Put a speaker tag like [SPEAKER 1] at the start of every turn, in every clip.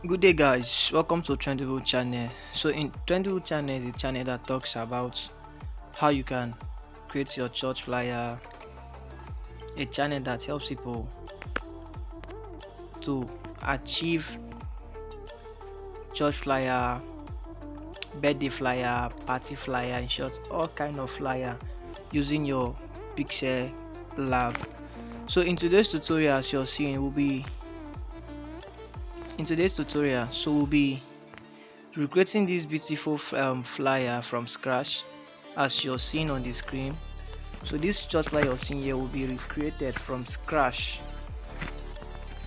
[SPEAKER 1] Good day, guys. Welcome to Trendy channel. So, in Trendy channel is a channel that talks about how you can create your church flyer, a channel that helps people to achieve church flyer, birthday flyer, party flyer, in short, all kind of flyer using your Pixellab. So, in today's tutorial, as you're seeing, we'll be recreating this beautiful flyer from scratch, as you're seeing on the screen. So this chart flyer you're seeing here will be recreated from scratch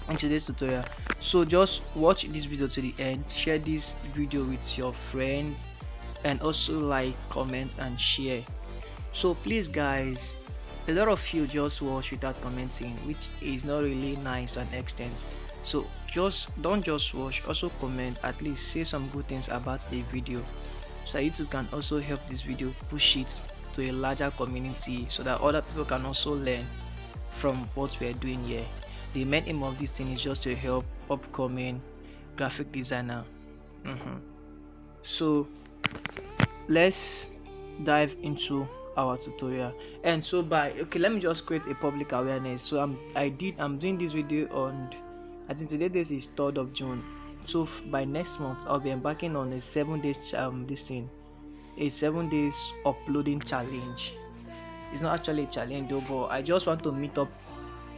[SPEAKER 1] in today's tutorial. So just watch this video to the end, share this video with your friends, and also like, comment, and share. So please, guys, a lot of you just watch without commenting, which is not really nice to an extent. So don't just watch, also comment, at least say some good things about the video, so YouTube can also help this video push it to a larger community, so that other people can also learn from what we are doing here. The main aim of this thing is just to help upcoming graphic designer. So let's dive into our tutorial. And so let me just create a public awareness. So I'm doing this video on, I think today this is 3rd of June. So by next month I'll be embarking on a 7 days a 7 days uploading challenge. It's not actually a challenge though, but I just want to meet up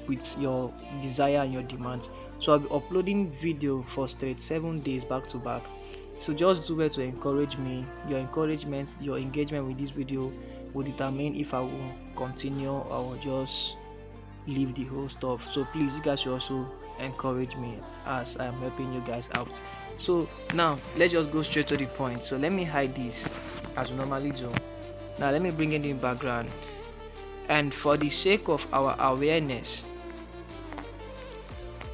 [SPEAKER 1] with your desire and your demands. So I'll be uploading video for straight 7 days back to back. So just do it to encourage me. Your encouragement, your engagement with this video will determine if I will continue or will just leave the whole stuff. So please, you guys should also encourage me as I am helping you guys out. So now let's just go straight to the point. So let me hide this as we normally do. Now let me bring in the background, and for the sake of our awareness,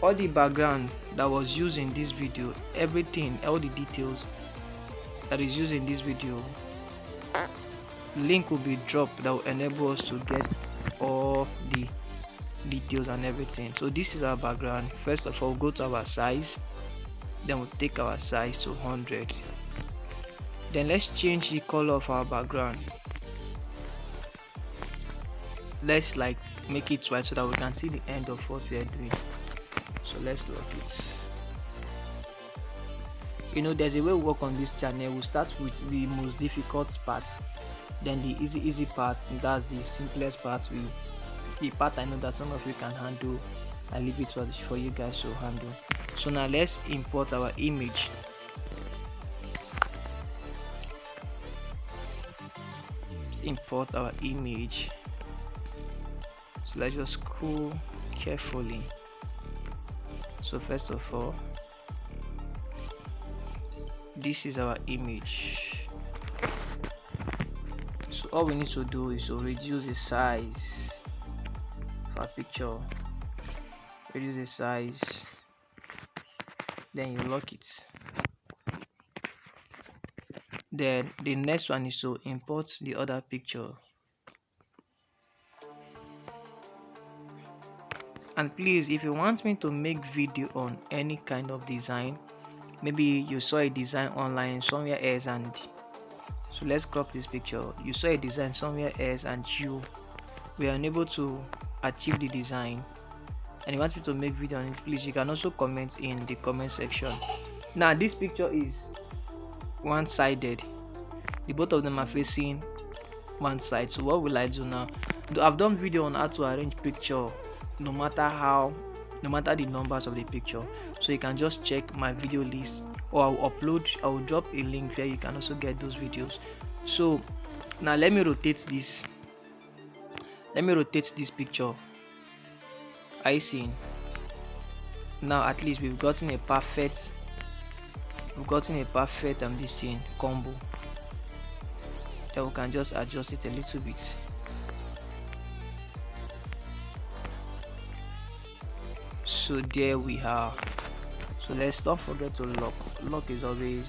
[SPEAKER 1] all the background that was used in this video, everything, all the details that is used in this video, link will be dropped that will enable us to get all the details and everything. So this is our background. First of all, go to our size, then we'll take our size to 100. Then let's change the color of our background. Let's make it white so that we can see the end of what we are doing. So let's lock it. There's a way we work on this channel. We'll start with the most difficult part, then the easy part, and that's the simplest part. The part I know that some of you can handle, I leave it for you guys to handle. So now let's import our image. Let's import our image. So let's just scroll carefully. So first of all, this is our image. So all we need to do is to reduce the size of our picture. Reduce the size, then you lock it. Then the next one is to import the other picture. And please, if you want me to make video on any kind of design, maybe you saw a design online somewhere else, and so let's crop this picture. You saw a design somewhere else and you were unable to achieve the design, and you want me to make video on it, please, you can also comment in the comment section. Now this picture is one-sided. The both of them are facing one side. So what will I do now? I've done video on how to arrange picture no matter the numbers of the picture, so you can just check my video list, or I will drop a link where you can also get those videos. So now let me rotate this picture. Are you seeing? Now at least we've gotten a perfect this thing combo. Then we can just adjust it a little bit. So there we are. So let's not forget to lock. Lock is always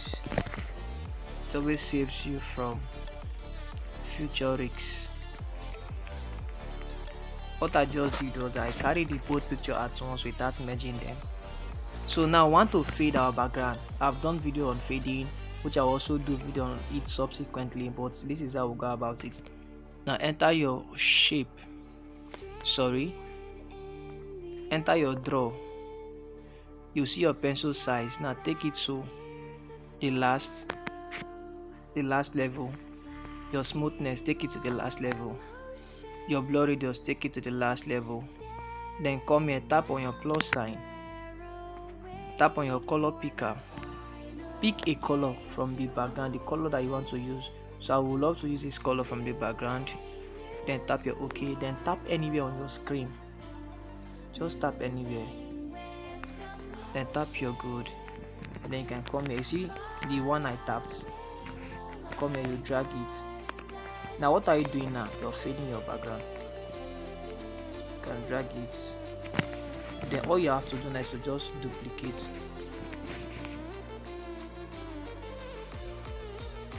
[SPEAKER 1] saves you from future risks. What I just did was I carried the both picture at once without merging them. So now I want to fade our background. I've done video on fading, which I'll also do video on it subsequently, but this is how we'll go about it. Now enter your shape, enter your draw. You see your pencil size. Now take it to the last level. Your smoothness, take it to the last level. Your blur radius, take it to the last level. Then come here, tap on your plus sign, tap on your color picker, pick a color from the background, the color that you want to use. So I would love to use this color from the background. Then tap your OK, then tap anywhere on your screen, just tap anywhere, then tap your good. Then you can come here, you see the one I tapped, come here, you drag it. Now what are you doing now? You're fading your background. You can drag it. Then all you have to do now is to just duplicate,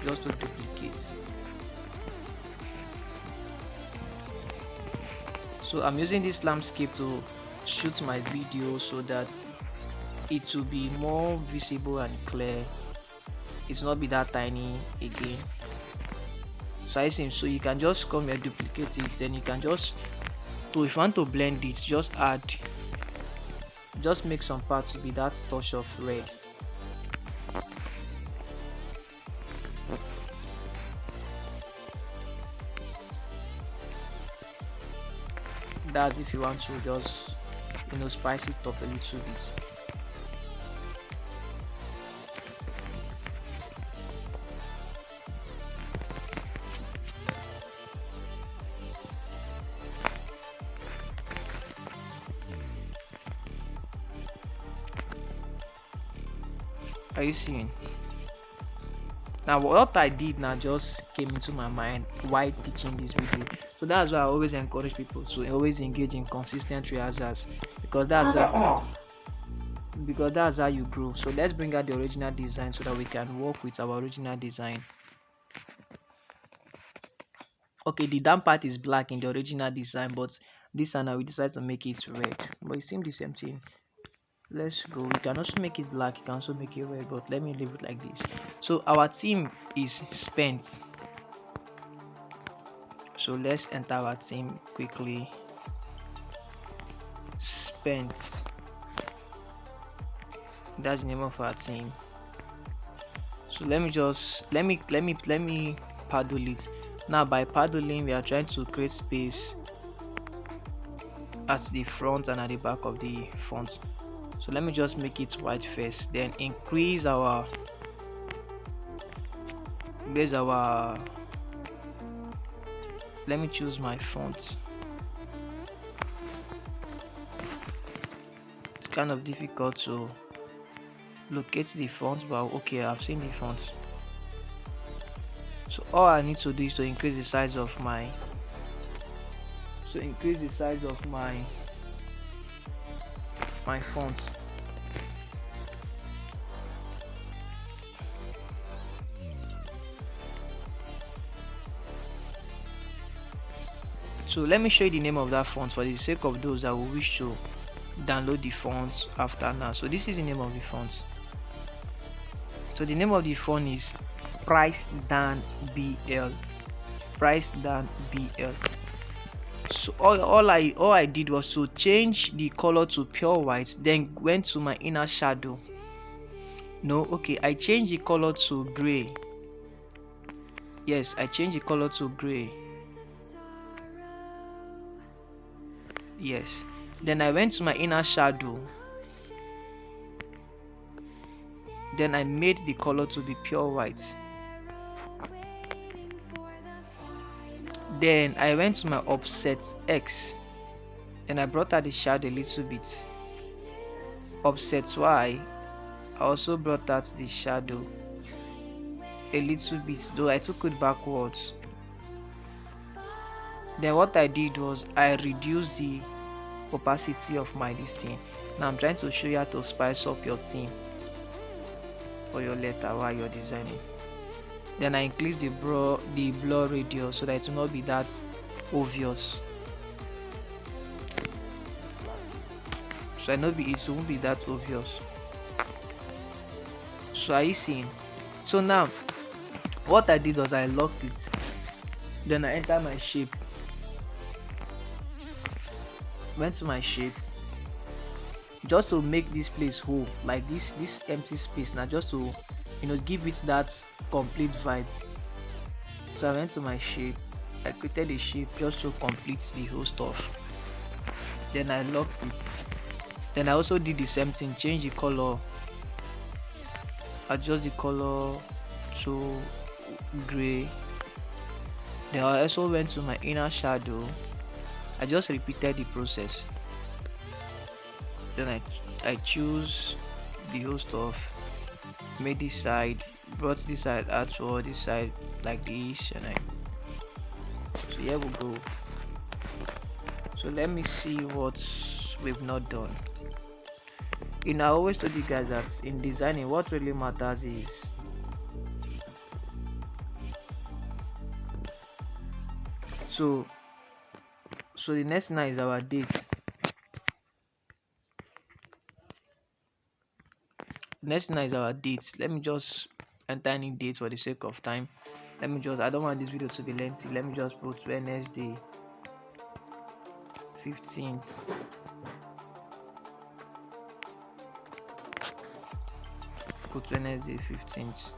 [SPEAKER 1] just to duplicate. So I'm using this landscape to shoot my video so that it will be more visible and clear. It will not be that tiny again. So I see, so you can just come here, duplicate it, then you can just, so if you want to blend it, just make some parts to be that touch of red. That's if you want to just, spice it up a little bit. Are you seeing? Now what I did now just came into my mind while teaching this video. So that's why I always encourage people to always engage in consistent rehearsals, because that's how you grow. So let's bring out the original design so that we can work with our original design. Okay, the down part is black in the original design, but this one now we decided to make it red, but it seems the same thing. Let's go. You can also make it black, you can also make it red, but let me leave it like this. So our theme is spent. So let's enter our theme quickly. Spent. That's the name of our theme. So let me paddle it. Now by paddling, we are trying to create space at the front and at the back of the font. So let me just make it white first, then increase our let me choose my font. It's kind of difficult to locate the font, but okay, I've seen the font. So all I need to do is to increase the size of my font. So let me show you the name of that font for the sake of those that will wish to download the fonts after now. So this is the name of the font. So the name of the font is Price Dan BL. Price Dan BL. So all I did was to change the color to pure white, then went to my inner shadow. I changed the color to gray. Yes, I changed the color to gray. Yes, then I went to my inner shadow, then I made the color to be pure white. Then I went to my offset X, and I brought out the shadow a little bit. Offset Y, I also brought out the shadow a little bit, though I took it backwards. Then what I did was I reduced the opacity of my listing. Now I'm trying to show you how to spice up your theme or your letter while you're designing. Then I increase the blur radius so that it will not be that obvious. So it won't be that obvious. So are you seeing? So now what I did was I locked it, then I enter my shape, went to my shape, just to make this place whole, like this empty space now, just to give it that complete vibe. So I went to my shape, I created a shape just to complete the whole stuff, then I locked it. Then I also did the same thing, change the color, adjust the color to gray. Then I also went to my inner shadow, I just repeated the process. Then I choose the whole stuff, made this side, brought this side out to this side like this, and so here we go. So let me see what we've not done. I always told you guys that in designing, what really matters is so the next now is our date. Next now is our dates. Let me just enter any date for the sake of time. I don't want this video to be lengthy. Let me just put Wednesday 15th. Put Wednesday 15th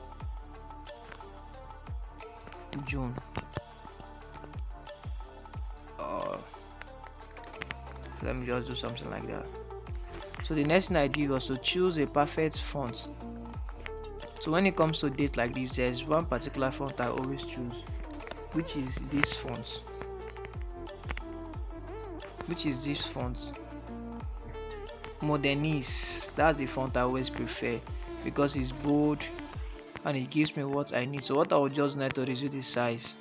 [SPEAKER 1] June. Let me just do something like that. So the next thing I did was to choose a perfect font. So when it comes to dates like this, there's one particular font I always choose, which is this font. Modernist. That's the font I always prefer because it's bold and it gives me what I need. So what I will just need to reduce the size.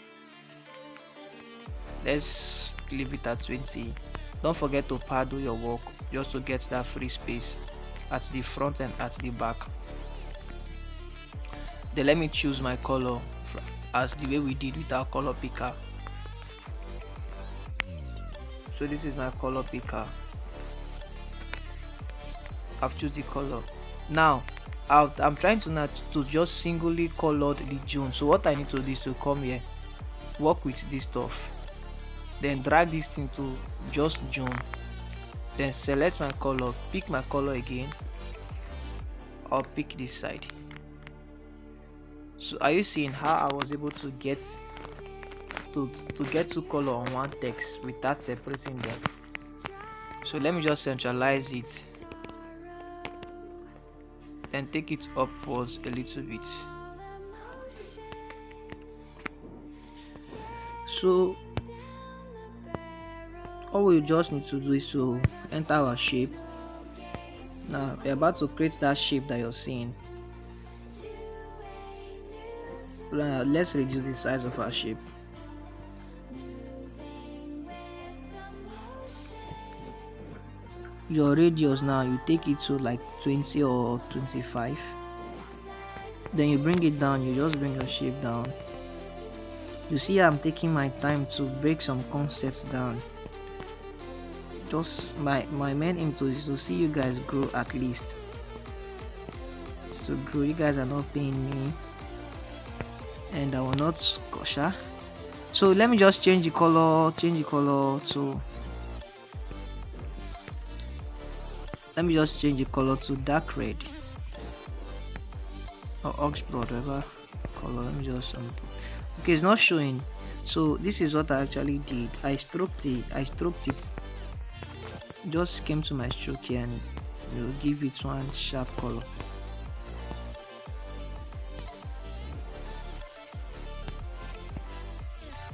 [SPEAKER 1] Let's leave it at 20. Don't forget to paddle your work just to get that free space at the front and at the back. Then let me choose my color as the way we did with our color picker. So this is my color picker. I've chosen the color. Now I'm trying to just singly color the June. So what I need to do is to come here, work with this stuff, then drag this thing to just June, then select my color, pick my color again, or pick this side. So are you seeing how I was able to get two color on one text without separating them? So let me just centralize it, then take it upwards a little bit. So all we just need to do is to enter our shape. Now we're about to create that shape that you're seeing. Let's reduce the size of our shape. Your radius now, you take it to like 20 or 25. Then you bring it down, you just bring your shape down. You see I'm taking my time to break some concepts down. Just my main aim is to see you guys grow at least. It's to grow. You guys are not paying me, and I will not scotia. So let me just change the color to dark red or ox blood, whatever color. Let me just okay, it's not showing. So this is what I actually did. I stroked it, just came to my stroke here and give it one sharp color.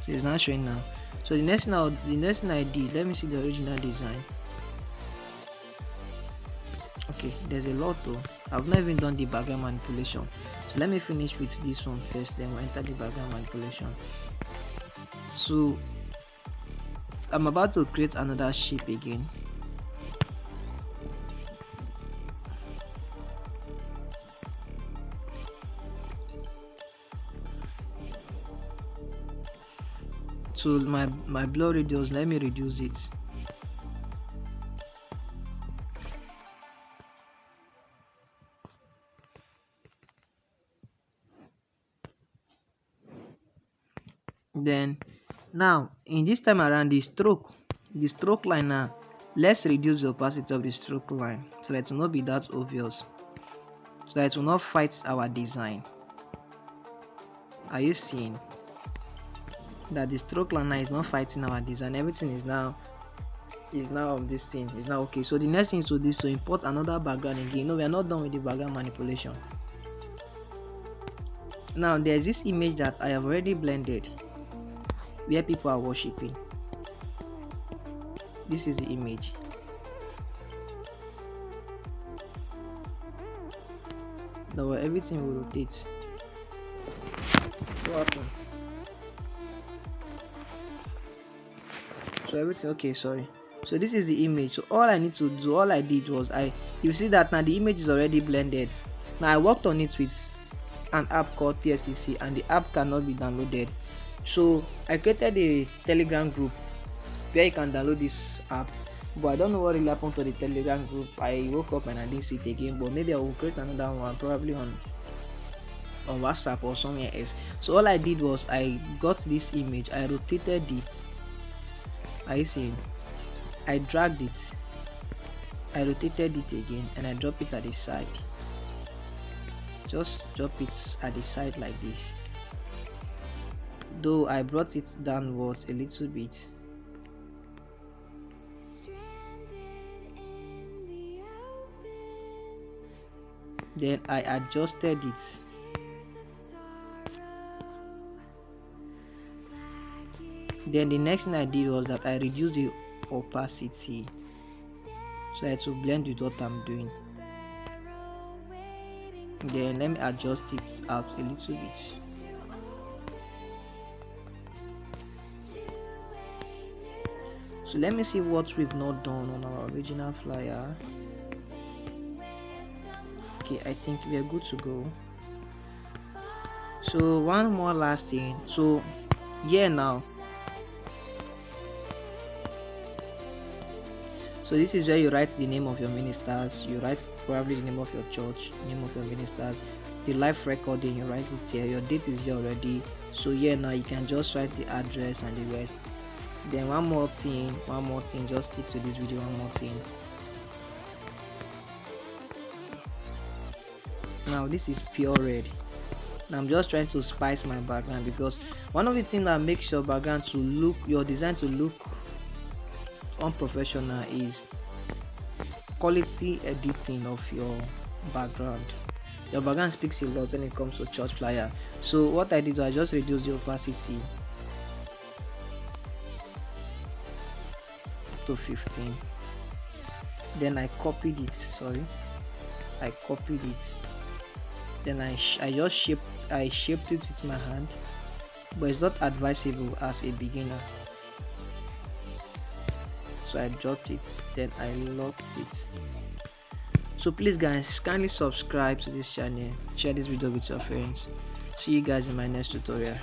[SPEAKER 1] So it's not showing now. So the next thing I did, let me see the original design. Okay, there's a lot though. I've not even done the background manipulation. So let me finish with this one first, then we'll enter the background manipulation. So I'm about to create another shape again. So my blur radius, let me reduce it. Then now in this time around, the stroke line now, let's reduce the opacity of the stroke line so that it will not be that obvious, so that it will not fight our design. Are you seeing that the stroke line now is not fighting our design? Everything is now of this thing is now okay. So the next thing to do is to import another background again. No, we are not done with the background manipulation. Now there's this image that I have already blended where people are worshiping. This is the image. Now everything will rotate. What happened? So everything okay, sorry. So this is the image. So all I did was you see that now the image is already blended. Now I worked on it with an app called PSCC, and the app cannot be downloaded. So I created a Telegram group where you can download this app, but I don't know what really happened to the Telegram group. I woke up and I didn't see it again, but maybe I will create another one, probably on WhatsApp or somewhere else. So all I did was I got this image, I rotated it. I see, I dragged it, I rotated it again, and I drop it at the side. Just drop it at the side like this, though I brought it downwards a little bit. Then I adjusted it. Then the next thing I did was that I reduced the opacity so that it will blend with what I'm doing. Then let me adjust it out a little bit. So let me see what we've not done on our original flyer. Okay, I think we are good to go. So one more last thing. So here now, so this is where you write the name of your ministers, you write probably the name of your church, name of your ministers, the live recording, you write it here, your date is here already. So here now you can just write the address and the rest. Then one more thing, just stick to this video. One more thing. Now this is pure red. Now I'm just trying to spice my background, because one of the things that makes your background to look, your design to look unprofessional, is quality editing of your background. Your background speaks a lot when it comes to church flyer. So what I did was I just reduced the opacity to 15. Then I copied it. Then I shaped it with my hand, but it's not advisable as a beginner. So I dropped it, then I locked it. So please guys, kindly subscribe to this channel, share this video with your friends. See you guys in my next tutorial.